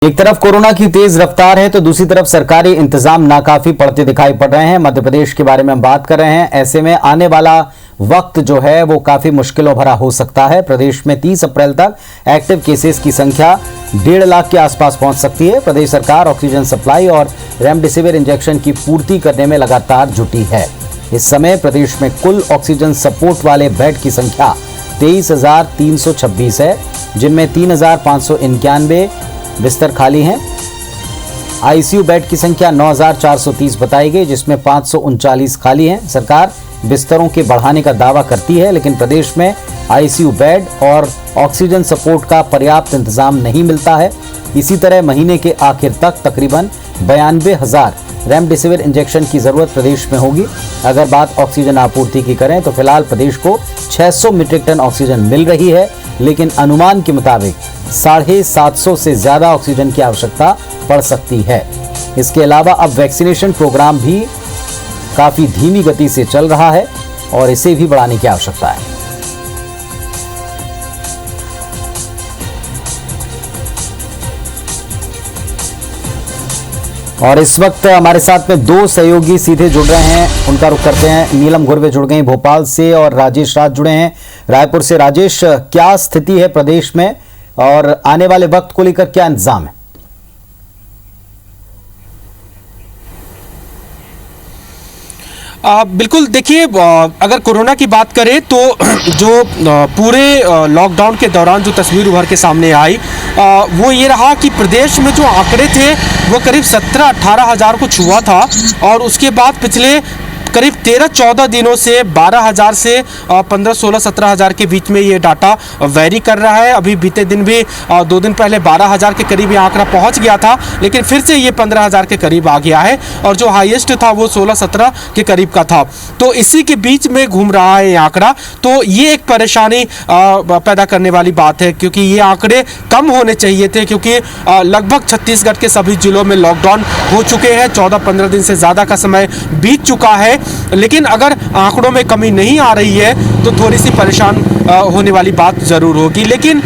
एक तरफ कोरोना की तेज रफ्तार है तो दूसरी तरफ सरकारी इंतजाम नाकाफी पड़ते दिखाई पड़ रहे हैं। मध्य प्रदेश के बारे में हम बात कर रहे हैं। ऐसे में आने वाला वक्त जो है वो काफी मुश्किलों भरा हो सकता है। प्रदेश में 30 अप्रैल तक एक्टिव केसेस की संख्या 1.5 लाख के आसपास पहुंच सकती है। प्रदेश सरकार ऑक्सीजन सप्लाई और रेमडेसिविर इंजेक्शन की पूर्ति करने में लगातार जुटी है। इस समय प्रदेश में कुल ऑक्सीजन सपोर्ट वाले बेड की संख्या 23,326 है, जिनमें 3,591 बिस्तर खाली हैं। आईसीयू बेड की संख्या 9,430 बताई गई, जिसमें 539 खाली हैं। सरकार बिस्तरों के बढ़ाने का दावा करती है, लेकिन प्रदेश में आईसीयू बेड और ऑक्सीजन सपोर्ट का पर्याप्त इंतजाम नहीं मिलता है। इसी तरह महीने के आखिर तक तकरीबन 92,000 रेमडेसिविर इंजेक्शन की जरूरत प्रदेश में होगी। अगर बात ऑक्सीजन आपूर्ति की करें तो फिलहाल प्रदेश को 600 मीट्रिक टन ऑक्सीजन मिल रही है, लेकिन अनुमान के मुताबिक 750 से ज्यादा ऑक्सीजन की आवश्यकता पड़ सकती है। इसके अलावा अब वैक्सीनेशन प्रोग्राम भी काफी धीमी गति से चल रहा है और इसे भी बढ़ाने की आवश्यकता है। और इस वक्त हमारे साथ में दो सहयोगी सीधे जुड़ रहे हैं, उनका रुख करते हैं। नीलम घुर्वे जुड़ गई भोपाल से और राजेश राज जुड़े हैं रायपुर से। राजेश, क्या स्थिति है प्रदेश में और आने वाले वक्त को लेकर क्या इंतजाम है? बिल्कुल, देखिए, अगर कोरोना की बात करें तो जो पूरे लॉकडाउन के दौरान जो तस्वीर उभर के सामने आई वो ये रहा कि प्रदेश में जो आंकड़े थे वो करीब 17-18 हज़ार को छुआ था और उसके बाद पिछले करीब 13-14 दिनों से 12,000 से 15-16-17 हज़ार के बीच में ये डाटा वेरी कर रहा है। अभी बीते दिन भी 2 दिन पहले 12,000 के करीब ये आंकड़ा पहुंच गया था, लेकिन फिर से ये 15,000 के करीब आ गया है और जो हाईएस्ट था वो 16-17 के करीब का था। तो इसी के बीच में घूम रहा है ये आंकड़ा। तो ये एक परेशानी पैदा करने वाली बात है, क्योंकि ये आंकड़े कम होने चाहिए थे, क्योंकि लगभग छत्तीसगढ़ के सभी जिलों में लॉकडाउन हो चुके हैं। 14-15 दिन से ज़्यादा का समय बीत चुका है, लेकिन अगर आंकड़ों में कमी नहीं आ रही है तो थोड़ी सी परेशान होने वाली बात ज़रूर होगी। लेकिन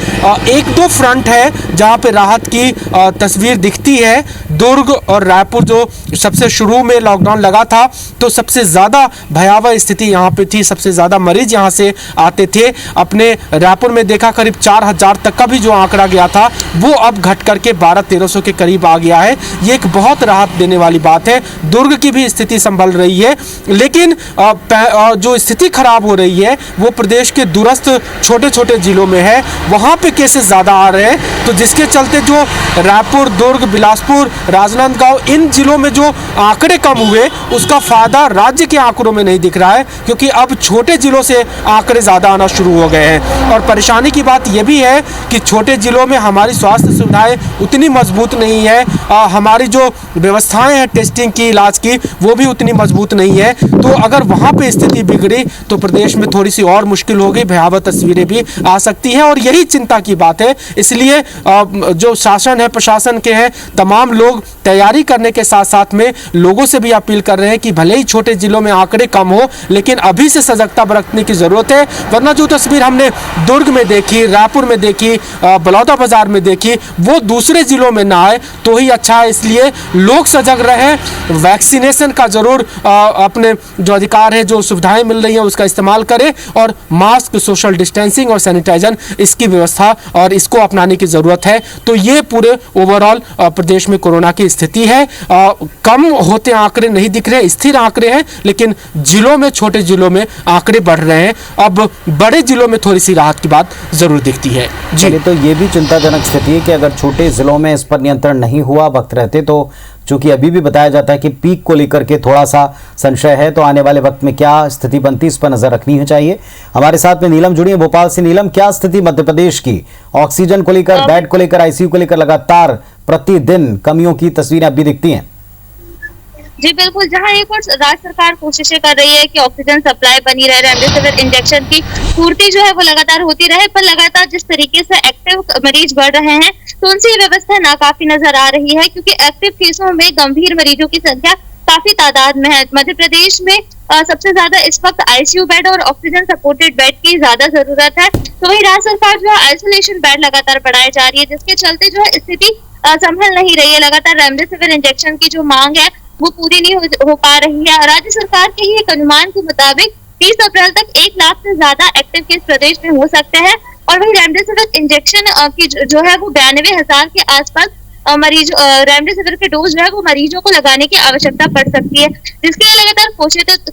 एक दो फ्रंट है जहां पे राहत की तस्वीर दिखती है। दुर्ग और रायपुर जो सबसे शुरू में लॉकडाउन लगा था तो सबसे ज़्यादा भयावह स्थिति यहां पे थी, सबसे ज़्यादा मरीज यहां से आते थे। अपने रायपुर में देखा करीब 4,000 तक का भी जो आंकड़ा गया था वो अब घट करके 1200-1300 के करीब आ गया है। ये एक बहुत राहत देने वाली बात है। दुर्ग की भी स्थिति संभल रही है, लेकिन जो स्थिति खराब हो रही है वो प्रदेश के दूरस्थ छोटे छोटे जिलों में है। वहाँ पे केसेस ज़्यादा आ रहे हैं, तो जिसके चलते जो रायपुर, दुर्ग, बिलासपुर, राजनांदगांव इन जिलों में जो आंकड़े कम हुए उसका फ़ायदा राज्य के आंकड़ों में नहीं दिख रहा है, क्योंकि अब छोटे जिलों से आंकड़े ज़्यादा आना शुरू हो गए हैं। और परेशानी की बात यह भी है कि छोटे जिलों में हमारी स्वास्थ्य सुविधाएँ उतनी मजबूत नहीं है, हमारी जो व्यवस्थाएँ हैं टेस्टिंग की, इलाज की, वो भी उतनी मजबूत नहीं है। तो अगर वहाँ पे स्थिति बिगड़ी तो प्रदेश में थोड़ी सी और मुश्किल होगी, भयावह तस्वीरें भी आ सकती हैं और यही चिंता की बात है। इसलिए जो शासन है, प्रशासन के हैं, तमाम लोग तैयारी करने के साथ साथ में लोगों से भी अपील कर रहे हैं कि भले ही छोटे जिलों में आंकड़े कम हो, लेकिन अभी से सजगता बरतने की ज़रूरत है। वरना जो तस्वीर हमने दुर्ग में देखी, रायपुर में देखी, बलौदाबाजार में देखी, वो दूसरे जिलों में ना आए तो ही अच्छा है। इसलिए लोग सजग रहें, वैक्सीनेशन का ज़रूर अपने जो अधिकार है, जो सुविधाएं मिल रही हैं उसका इस्तेमाल करें और मास्क, सोशल डिस्टेंसिंग और सैनिटाइजर इसकी व्यवस्था और इसको अपनाने की ज़रूरत है। तो ये पूरे ओवरऑल प्रदेश में कोरोना की स्थिति है। कम होते आंकड़े नहीं दिख रहे, स्थिर आंकड़े हैं, लेकिन जिलों में, छोटे जिलों में आंकड़े बढ़ रहे हैं। अब बड़े जिलों में थोड़ी सी राहत की बात ज़रूर दिखती है जी। तो ये भी चिंताजनक स्थिति है कि अगर छोटे जिलों में इस पर नियंत्रण नहीं हुआ वक्त रहते, तो चूंकि अभी भी बताया जाता है कि पीक को लेकर के थोड़ा सा संशय है, तो आने वाले वक्त में क्या स्थिति बनती, इस पर नजर रखनी चाहिए। हमारे साथ में नीलम जुड़ी है भोपाल से। नीलम, क्या स्थिति मध्य प्रदेश की ऑक्सीजन को लेकर, बेड को लेकर, आईसीयू को लेकर लगातार प्रतिदिन कमियों की तस्वीरें अभी दिखती हैं? जी बिल्कुल, जहां एक और राज्य सरकार कोशिशें कर रही है कि ऑक्सीजन सप्लाई बनी रहे, रेमडेसिविर इंजेक्शन की पूर्ति जो है वो लगातार होती रहे, पर लगातार जिस तरीके से एक्टिव मरीज बढ़ रहे हैं तो उनसे ये व्यवस्था नाकाफी नजर आ रही है, क्योंकि एक्टिव केसों में गंभीर मरीजों की संख्या काफी तादाद में है। मध्य प्रदेश में सबसे ज्यादा इस वक्त आईसीयू बेड और ऑक्सीजन सपोर्टेड बेड की ज्यादा जरूरत है। तो वही राज्य सरकार जो है आइसोलेशन बेड लगातार बढ़ाई जा रही है, जिसके चलते जो है स्थिति संभल नहीं रही है। लगातार रेमडेसिविर इंजेक्शन की जो मांग है वो पूरी नहीं हो पा रही है। राज्य सरकार के ही एक अनुमान के मुताबिक 30 अप्रैल तक 1 लाख से ज्यादा एक्टिव केस प्रदेश में हो सकते हैं और वही रेमडेसिविर इंजेक्शन की जो है वो 92,000 के आसपास मरीज रेमडेसिविर के डोज जो है वो मरीजों को लगाने की आवश्यकता पड़ सकती है, जिसके लिए लगातार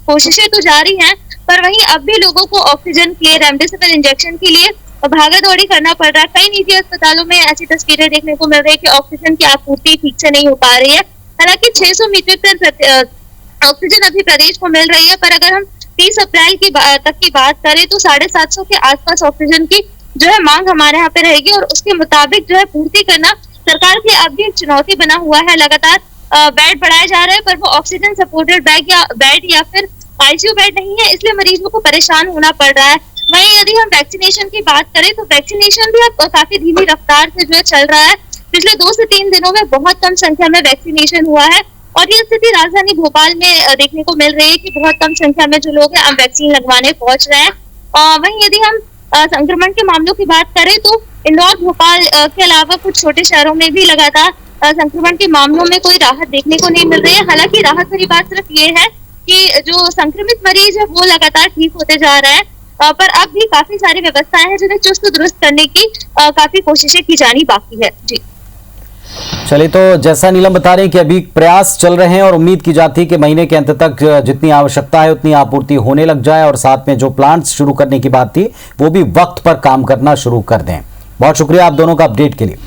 कोशिशें तो जारी हैं, पर वहीं अब भी लोगों को ऑक्सीजन के लिए रेमडेसिविर इंजेक्शन के लिए भागा दौड़ी करना पड़ रहा है। कई निजी अस्पतालों में ऐसी तस्वीरें देखने को मिल रही है कि ऑक्सीजन की आपूर्ति ठीक से नहीं हो पा रही है। हालांकि 600 मीट्रिक टन ऑक्सीजन अभी प्रदेश को मिल रही है, पर अगर हम 30 अप्रैल तक की बात करें तो 750 के आसपास ऑक्सीजन की जो है मांग हमारे यहाँ पे रहेगी और उसके मुताबिक जो है पूर्ति करना सरकार की अब भी एक चुनौती बना हुआ है। लगातार बेड बढ़ाए जा रहे हैं, पर वो ऑक्सीजन सपोर्टेड बेड या फिर आईसीयू बेड नहीं है, इसलिए मरीजों को परेशान होना पड़ रहा है। वहीं यदि हम वैक्सीनेशन की बात करें तो वैक्सीनेशन भी अब काफी धीमी रफ्तार से जो है चल रहा है। पिछले 2 से 3 दिनों में बहुत कम संख्या में वैक्सीनेशन हुआ है और ये स्थिति राजधानी भोपाल में देखने को मिल रही है कि बहुत कम संख्या में जो लोग हैं अब वैक्सीन लगवाने पहुंच रहे हैं। वहीं यदि हम संक्रमण के मामलों की बात करें तो इंदौर, भोपाल के अलावा कुछ छोटे शहरों में भी लगातार संक्रमण के मामलों में कोई राहत देखने को नहीं मिल रही है। हालांकि राहत भरी बात सिर्फ ये है कि जो संक्रमित मरीज है वो लगातार ठीक होते जा रहा है, पर अब भी काफी सारी व्यवस्थाएं हैं जिन्हें चुस्त दुरुस्त करने की काफी कोशिशें की जानी बाकी है। जी चलिए, तो जैसा नीलम बता रहे हैं कि अभी प्रयास चल रहे हैं और उम्मीद की जाती है कि महीने के अंत तक जितनी आवश्यकता है उतनी आपूर्ति होने लग जाए और साथ में जो प्लांट्स शुरू करने की बात थी वो भी वक्त पर काम करना शुरू कर दें। बहुत शुक्रिया आप दोनों का अपडेट के लिए।